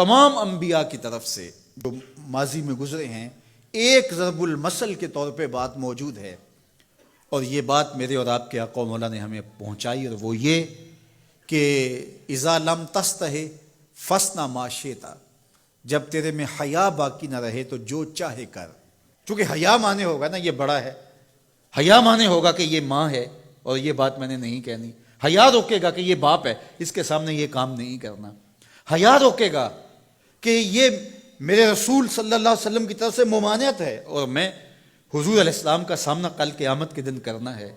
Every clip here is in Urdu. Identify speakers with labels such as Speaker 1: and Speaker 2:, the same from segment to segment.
Speaker 1: تمام انبیاء کی طرف سے جو ماضی میں گزرے ہیں ایک ضرب المثل کے طور پہ بات موجود ہے، اور یہ بات میرے اور آپ کے آقا مولا نے ہمیں پہنچائی، اور وہ یہ کہ اذا لم تستحی فاصنع ما شئت، جب تیرے میں حیا باقی نہ رہے تو جو چاہے کر. چونکہ حیا مانے ہوگا نا یہ بڑا ہے، حیا مانے ہوگا کہ یہ ماں ہے اور یہ بات میں نے نہیں کہنی، حیا روکے گا کہ یہ باپ ہے اس کے سامنے یہ کام نہیں کرنا، حیا روکے گا کہ یہ میرے رسول صلی اللہ علیہ وسلم کی طرف سے ممانعت ہے اور میں حضور علیہ السلام کا سامنا کل قیامت کے دن کرنا ہے،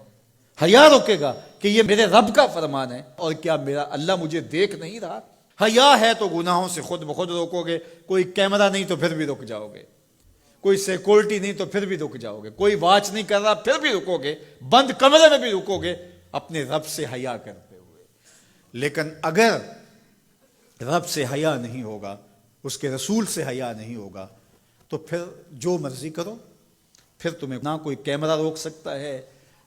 Speaker 1: حیا روکے گا کہ یہ میرے رب کا فرمان ہے اور کیا میرا اللہ مجھے دیکھ نہیں رہا. حیا ہے تو گناہوں سے خود بخود روکو گے، کوئی کیمرہ نہیں تو پھر بھی رک جاؤ گے، کوئی سیکورٹی نہیں تو پھر بھی رک جاؤ گے، کوئی واچ نہیں کر رہا پھر بھی رکو گے، بند کمرے میں بھی رکو گے اپنے رب سے حیا کرتے ہوئے. لیکن اگر رب سے حیا نہیں ہوگا، اس کے رسول سے حیا نہیں ہوگا، تو پھر جو مرضی کرو، پھر تمہیں نہ کوئی کیمرہ روک سکتا ہے،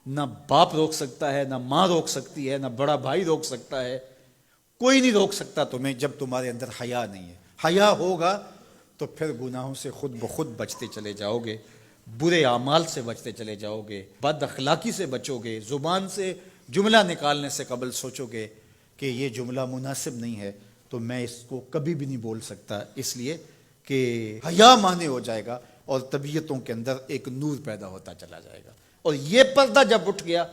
Speaker 1: نہ باپ روک سکتا ہے، نہ ماں روک سکتی ہے، نہ بڑا بھائی روک سکتا ہے، کوئی نہیں روک سکتا تمہیں جب تمہارے اندر حیا نہیں ہے. حیا ہوگا تو پھر گناہوں سے خود بخود بچتے چلے جاؤ گے، برے اعمال سے بچتے چلے جاؤ گے، بد اخلاقی سے بچو گے، زبان سے جملہ نکالنے سے قبل سوچو گے کہ یہ جملہ مناسب نہیں ہے تو میں اس کو کبھی بھی نہیں بول سکتا، اس لیے کہ حیا مانے ہو جائے گا اور طبیعتوں کے اندر ایک نور پیدا ہوتا چلا جائے گا. اور یہ پردہ جب اٹھ گیا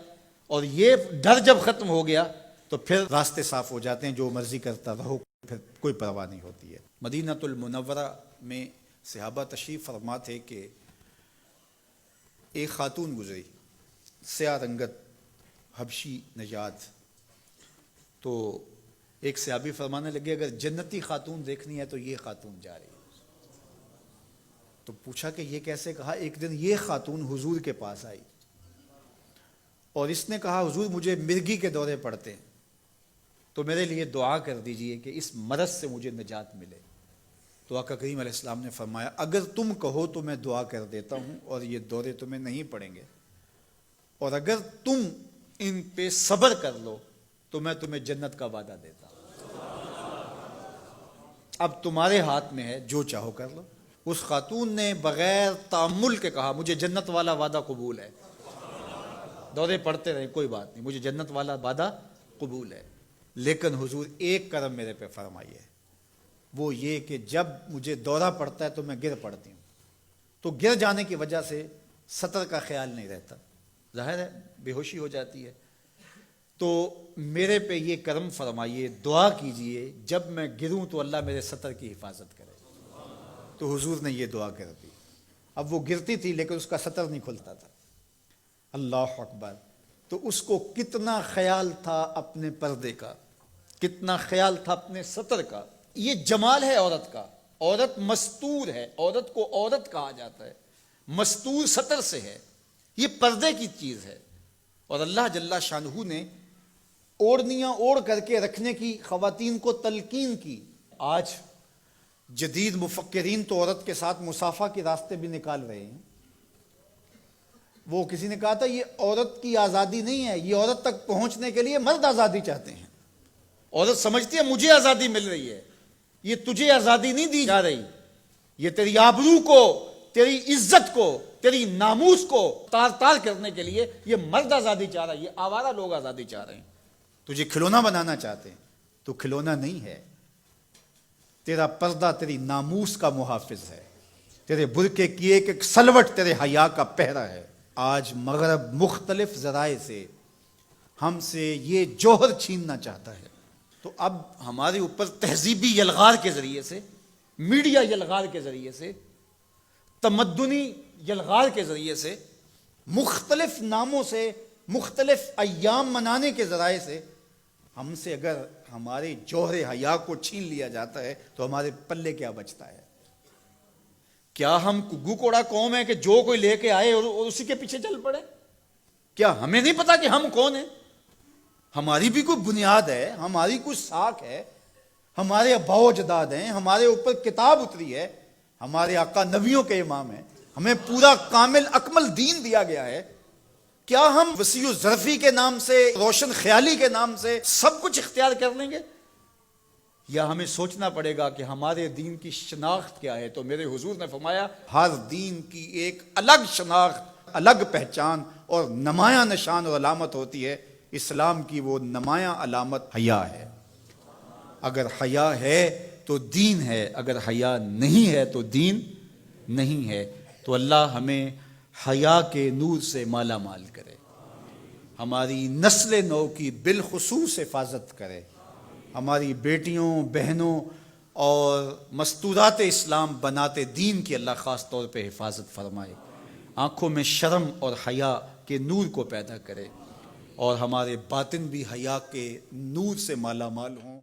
Speaker 1: اور یہ ڈر جب ختم ہو گیا تو پھر راستے صاف ہو جاتے ہیں، جو مرضی کرتا رہو، پھر کوئی پرواہ نہیں ہوتی ہے. مدینہ المنورہ میں صحابہ تشریف فرما تھے کہ ایک خاتون گزری، سیاہ رنگت، حبشی نژاد. تو ایک صحابی فرمانے لگے اگر جنتی خاتون دیکھنی ہے تو یہ خاتون جا رہی ہے. تو پوچھا کہ یہ کیسے؟ کہا ایک دن یہ خاتون حضور کے پاس آئی اور اس نے کہا حضور مجھے مرگی کے دورے پڑتے ہیں تو میرے لیے دعا کر دیجئے کہ اس مرض سے مجھے نجات ملے. تو آقا کریم علیہ السلام نے فرمایا اگر تم کہو تو میں دعا کر دیتا ہوں اور یہ دورے تمہیں نہیں پڑیں گے، اور اگر تم ان پہ صبر کر لو تو میں تمہیں جنت کا وعدہ دیتا ہوں. اب تمہارے ہاتھ میں ہے، جو چاہو کر لو. اس خاتون نے بغیر تأمل کے کہا مجھے جنت والا وعدہ قبول ہے، دورے پڑتے رہے کوئی بات نہیں، مجھے جنت والا وعدہ قبول ہے، لیکن حضور ایک کرم میرے پہ فرمائیے، وہ یہ کہ جب مجھے دورہ پڑتا ہے تو میں گر پڑتی ہوں، تو گر جانے کی وجہ سے سطر کا خیال نہیں رہتا، ظاہر ہے بے ہوشی ہو جاتی ہے، تو میرے پہ یہ کرم فرمائیے، دعا کیجئے جب میں گروں تو اللہ میرے سطر کی حفاظت کرے. تو حضور نے یہ دعا کر دی. اب وہ گرتی تھی لیکن اس کا سطر نہیں کھلتا تھا. اللہ اکبر. تو اس کو کتنا خیال تھا اپنے پردے کا، کتنا خیال تھا اپنے سطر کا. یہ جمال ہے عورت کا، عورت مستور ہے، عورت کو عورت کہا جاتا ہے، مستور سطر سے ہے، یہ پردے کی چیز ہے. اور اللہ جل شانہ نے اوڑھنیاں اوڑھ کر کے رکھنے کی خواتین کو تلقین کی. آج جدید مفکرین تو عورت کے ساتھ مصافحہ کے راستے بھی نکال رہے ہیں. وہ کسی نے کہا تھا یہ عورت کی آزادی نہیں ہے، یہ عورت تک پہنچنے کے لیے مرد آزادی چاہتے ہیں. عورت سمجھتی ہے مجھے آزادی مل رہی ہے، یہ تجھے آزادی نہیں دی جا رہی، یہ تیری آبرو کو، تیری عزت کو، تیری ناموس کو تار تار کرنے کے لیے یہ مرد آزادی چاہ رہا ہے، یہ آوارہ لوگ آزادی چاہ رہے ہیں. تجھے کھلونا بنانا چاہتے ہیں، تو کھلونا نہیں ہے. تیرا پردہ تیری ناموس کا محافظ ہے، تیرے برقعے کی ایک ایک سلوٹ تیرے حیا کا پہرا ہے. آج مغرب مختلف ذرائع سے ہم سے یہ جوہر چھیننا چاہتا ہے. تو اب ہمارے اوپر تہذیبی یلغار کے ذریعے سے، میڈیا یلغار کے ذریعے سے، تمدنی یلغار کے ذریعے سے، مختلف ناموں سے، مختلف ایام منانے کے ذرائع سے ہم سے اگر ہمارے جوہر حیا کو چھین لیا جاتا ہے تو ہمارے پلے کیا بچتا ہے؟ کیا ہم گو کوڑا قوم ہے کہ جو کوئی لے کے آئے اور اسی کے پیچھے چل پڑے؟ کیا ہمیں نہیں پتا کہ ہم کون ہیں؟ ہماری بھی کوئی بنیاد ہے، ہماری کوئی ساکھ ہے، ہمارے ابا و اجداد ہیں، ہمارے اوپر کتاب اتری ہے، ہمارے آقا نبیوں کے امام ہیں، ہمیں پورا کامل اکمل دین دیا گیا ہے. کیا ہم وسیع ظرفی کے نام سے، روشن خیالی کے نام سے سب کچھ اختیار کر لیں گے؟ یا ہمیں سوچنا پڑے گا کہ ہمارے دین کی شناخت کیا ہے؟ تو میرے حضور نے فرمایا ہر دین کی ایک الگ شناخت، الگ پہچان اور نمایاں نشان اور علامت ہوتی ہے۔ اسلام کی وہ نمایاں علامت حیا ہے۔ اگر حیا ہے تو دین ہے، اگر حیا نہیں ہے تو دین نہیں ہے۔ تو اللہ ہمیں حیا کے نور سے مالا مال کرے، ہماری نسل نو کی بالخصوص حفاظت کرے، ہماری بیٹیوں، بہنوں اور مستورات اسلام بناتے دین کی اللہ خاص طور پہ حفاظت فرمائے، آنکھوں میں شرم اور حیا کے نور کو پیدا کرے، اور ہمارے باطن بھی حیا کے نور سے مالا مال ہوں۔